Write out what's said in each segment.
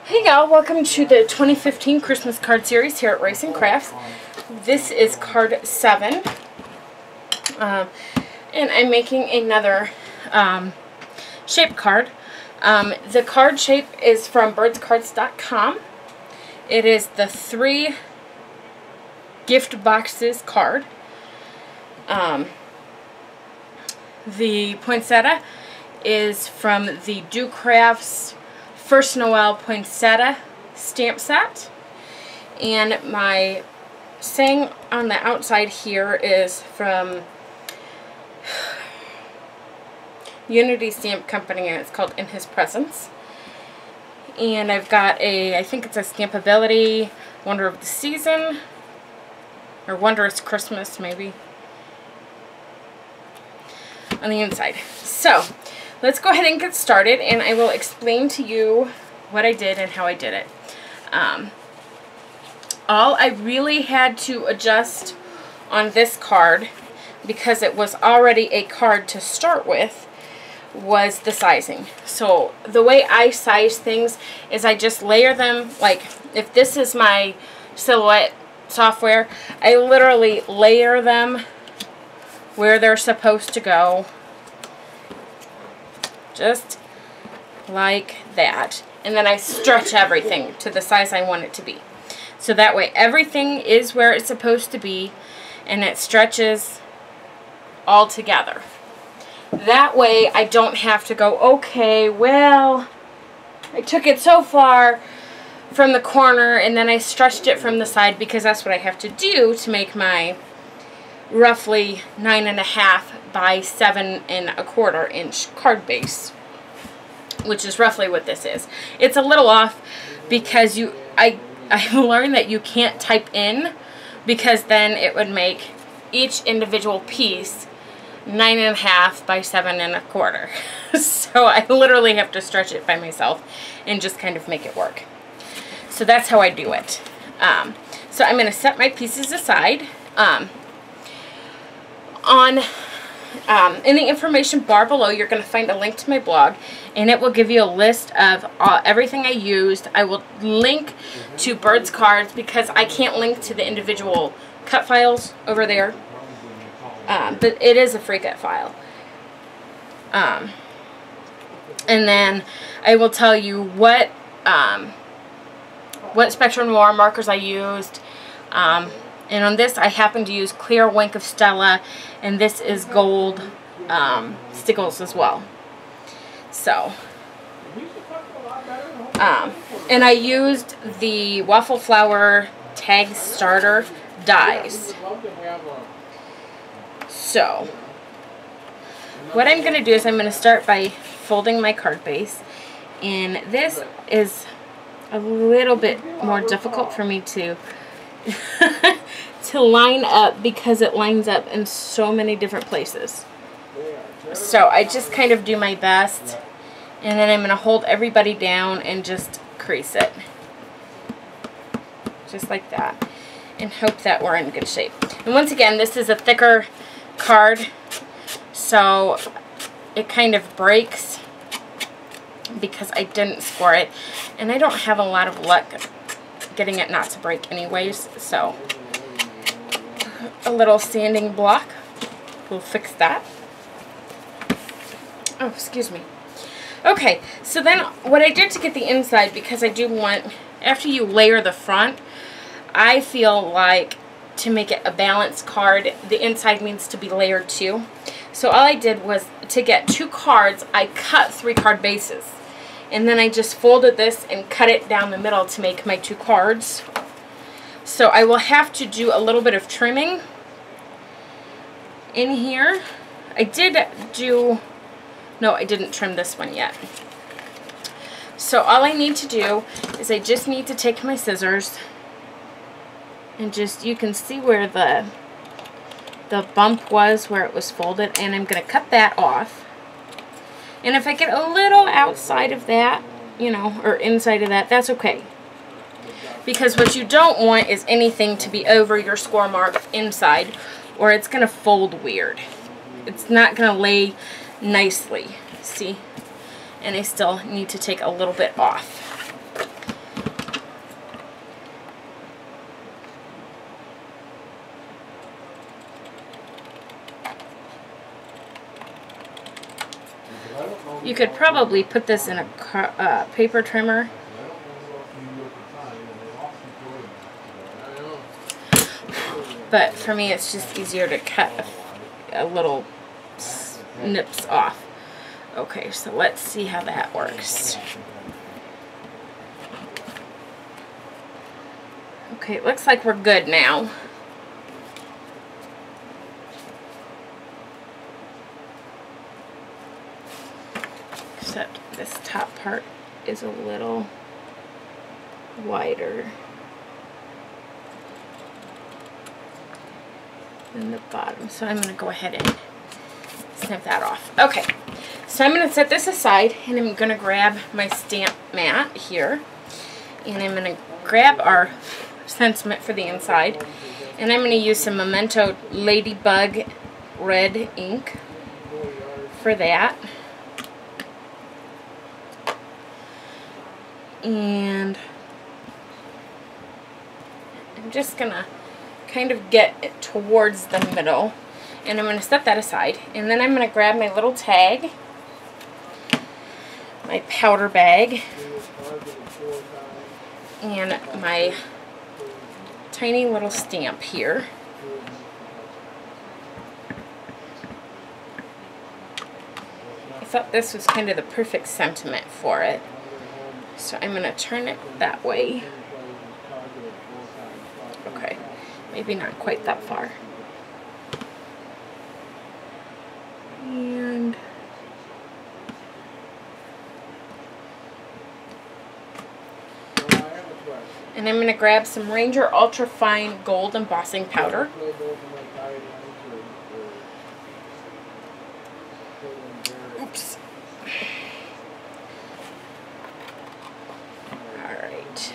Hey y'all, welcome to the 2015 Christmas card series here at Rice and Crafts. This is card 7. And I'm making another shape card. The card shape is from birdscards.com. It is the 3 gift boxes card. The poinsettia is from the Do Crafts First Noel Poinsettia stamp set, and my saying on the outside here is from Unity Stamp Company, and it's called In His Presence. And I've got I think it's a Stampability Wonder of the Season, or Wondrous Christmas maybe, on the inside. So let's go ahead and get started, and I will explain to you what I did and how I did it. All I really had to adjust on this card, because it was already a card to start with, was the sizing. So the way I size things is I just layer them, like if this is my Silhouette software, I literally layer them where they're supposed to go. Just like that. And then I stretch everything to the size I want it to be. So that way everything is where it's supposed to be, and it stretches all together. That way I don't have to go, okay, well, I took it so far from the corner and then I stretched it from the side, because that's what I have to do to make my roughly 9.5 by 7.25 inch card base, which is roughly what this is. It's a little off because I learned that you can't type in, because then it would make each individual piece 9.5 by 7.25. So I literally have to stretch it by myself and just kind of make it work. So that's how I do it. So I'm going to set my pieces aside. In the information bar below, you're going to find a link to my blog, and it will give you a list of everything I used. I will link to Birds Cards, because I can't link to the individual cut files over there, but it is a free cut file. And then I will tell you what Spectrum Noir markers I used. And on this, I happen to use clear Wink of Stella, and this is gold stickles as well. So, and I used the Waffle Flower Tag Starter dies. So, what I'm going to do is I'm going to start by folding my card base, and this is a little bit more difficult for me to to line up, because it lines up in so many different places. So I just kind of do my best, and then I'm going to hold everybody down and just crease it. Just like that. And hope that we're in good shape. And once again, this is a thicker card, so it kind of breaks because I didn't score it. And I don't have a lot of luck getting it not to break anyways, so a little sanding block will fix that. Oh, excuse me. Okay, so then what I did to get the inside, because I do want, after you layer the front, I feel like to make it a balanced card, the inside needs to be layered too. So all I did was, to get 2 cards, I cut 3 card bases. And then I just folded this and cut it down the middle to make my 2 cards. So I will have to do a little bit of trimming in here. I didn't trim this one yet. So all I need to do is I just need to take my scissors and just, you can see where the bump was where it was folded, and I'm going to cut that off. And if I get a little outside of that, you know, or inside of that, that's okay. Because what you don't want is anything to be over your score mark inside, or it's going to fold weird. It's not going to lay nicely. See? And I still need to take a little bit off. You could probably put this in a paper trimmer. But for me, it's just easier to cut a little snips off. Okay, so let's see how that works. Okay, it looks like we're good now. Except this top part is a little wider than the bottom. So I'm going to go ahead and snip that off. Okay, so I'm going to set this aside, and I'm going to grab my stamp mat here, and I'm going to grab our sentiment for the inside, and I'm going to use some Memento Ladybug red ink for that. And I'm just going to kind of get it towards the middle, and I'm going to set that aside, and then I'm going to grab my little tag, my powder bag, and my tiny little stamp here. I thought this was kind of the perfect sentiment for it, so I'm going to turn it that way. Okay, maybe not quite that far. And I'm going to grab some Ranger Ultra Fine Gold Embossing Powder. Oops. Alright.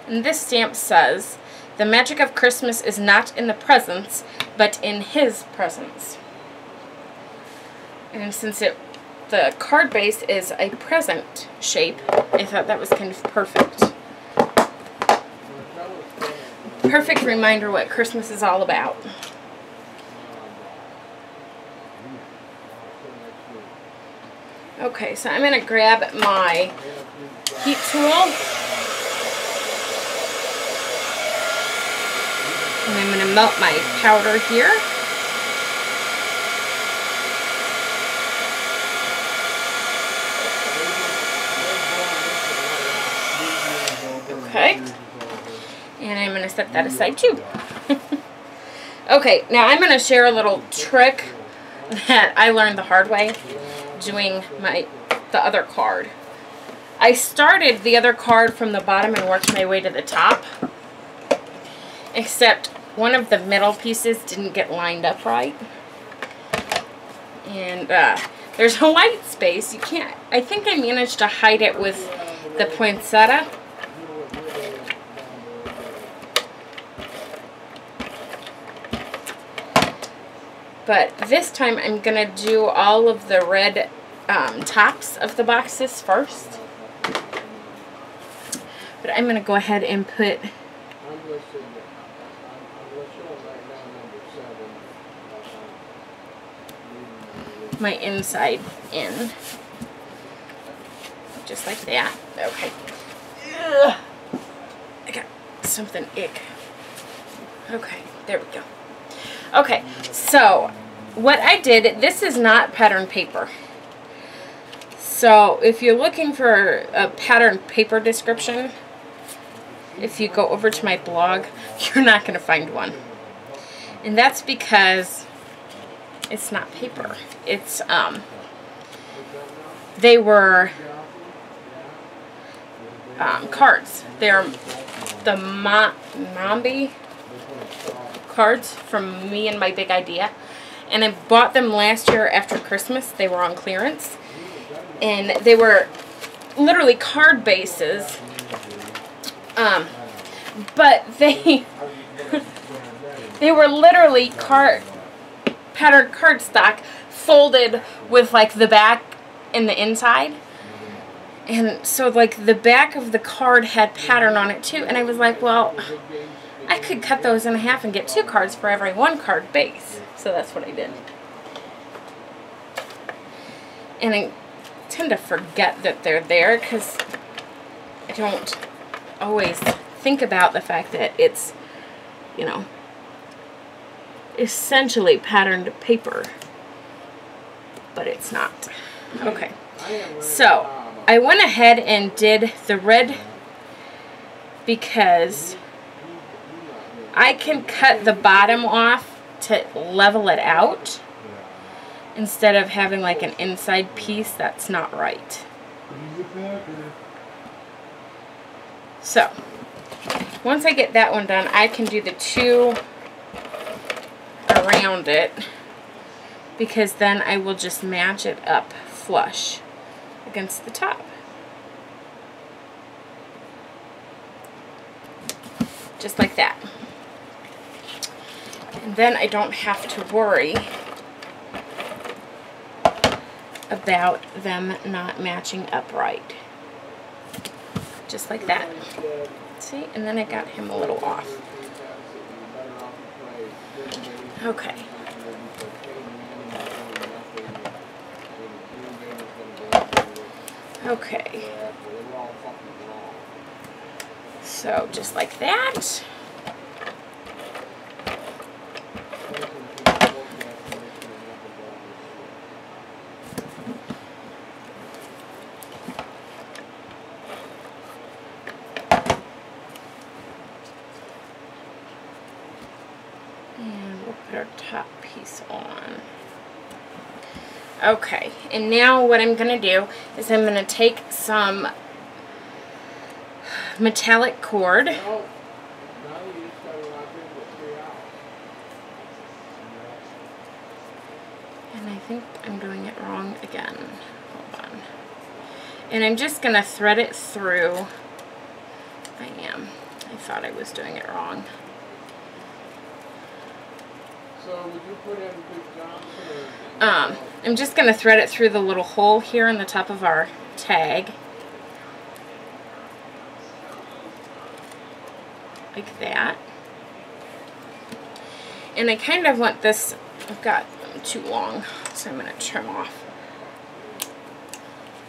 And this stamp says, "The magic of Christmas is not in the presents, but in His presence." And since the card base is a present shape, I thought that was kind of perfect. Perfect reminder what Christmas is all about. Okay, so I'm going to grab my heat tool, and I'm going to melt my powder here. Okay, and I'm going to set that aside too. Okay, now I'm going to share a little trick that I learned the hard way doing the other card. I started the other card from the bottom and worked my way to the top, except one of the middle pieces didn't get lined up right, and there's a white space. You can't, I think I managed to hide it with the poinsettia. But this time I'm going to do all of the red tops of the boxes first. But I'm going to go ahead and put my inside in. Just like that. Okay. Ugh. I got something ick. Okay, there we go. Okay, so what I did, this is not pattern paper. So if you're looking for a pattern paper description, if you go over to my blog, you're not going to find one. And that's because it's not paper. It's, they were cards. They're the Mambi cards from Me and My Big Idea, and I bought them last year after Christmas. They were on clearance, and they were literally card bases, but they they were literally patterned cardstock folded with like the back and the inside, and so like the back of the card had pattern on it too, and I was like, well, I could cut those in half and get 2 cards for every 1 card base. So that's what I did. And I tend to forget that they're there because I don't always think about the fact that it's, you know, essentially patterned paper, but it's not. Okay, so I went ahead and did the red because I can cut the bottom off to level it out instead of having like an inside piece that's not right. So once I get that one done, I can do the two around it, because then I will just match it up flush against the top. Just like that. And then I don't have to worry about them not matching up right. Just like that. See? And then I got him a little off. Okay. Okay. So just like that. And we'll put our top piece on. Okay, and now what I'm going to do is I'm going to take some metallic cord. And I think I'm doing it wrong again. Hold on. And I'm just going to thread it through. I am. I thought I was doing it wrong. So would you put in Big Johnson or... I'm just going to thread it through the little hole here in the top of our tag. Like that. And I kind of want this, I've got them too long, so I'm going to trim off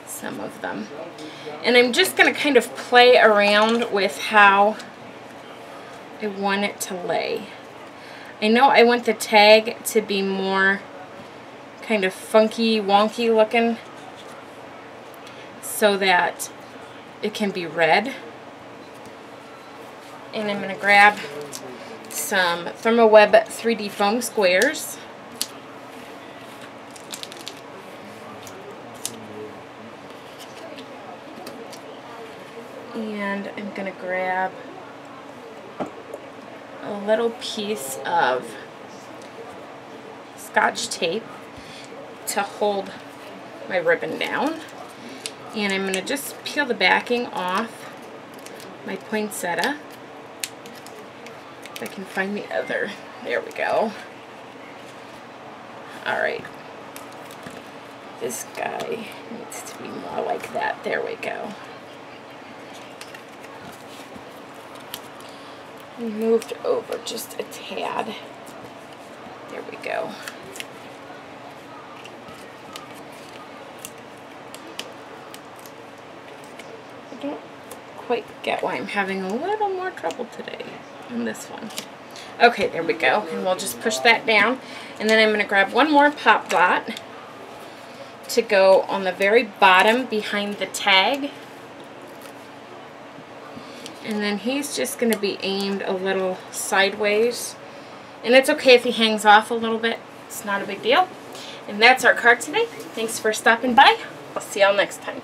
some of them. And I'm just going to kind of play around with how I want it to lay. I know I want the tag to be more kind of funky, wonky looking so that it can be red. And I'm going to grab some ThermoWeb 3D foam squares. And I'm going to grab a little piece of Scotch tape to hold my ribbon down. And I'm going to just peel the backing off my poinsettia. If I can find the other. There we go. Alright. This guy needs to be more like that. There we go. Moved over just a tad. There we go. I don't quite get why I'm having a little more trouble today on this one. Okay, there we go. And we'll just push that down. And then I'm going to grab one more pop dot to go on the very bottom behind the tag. And then he's just going to be aimed a little sideways. And it's okay if he hangs off a little bit. It's not a big deal. And that's our card today. Thanks for stopping by. I'll see y'all next time.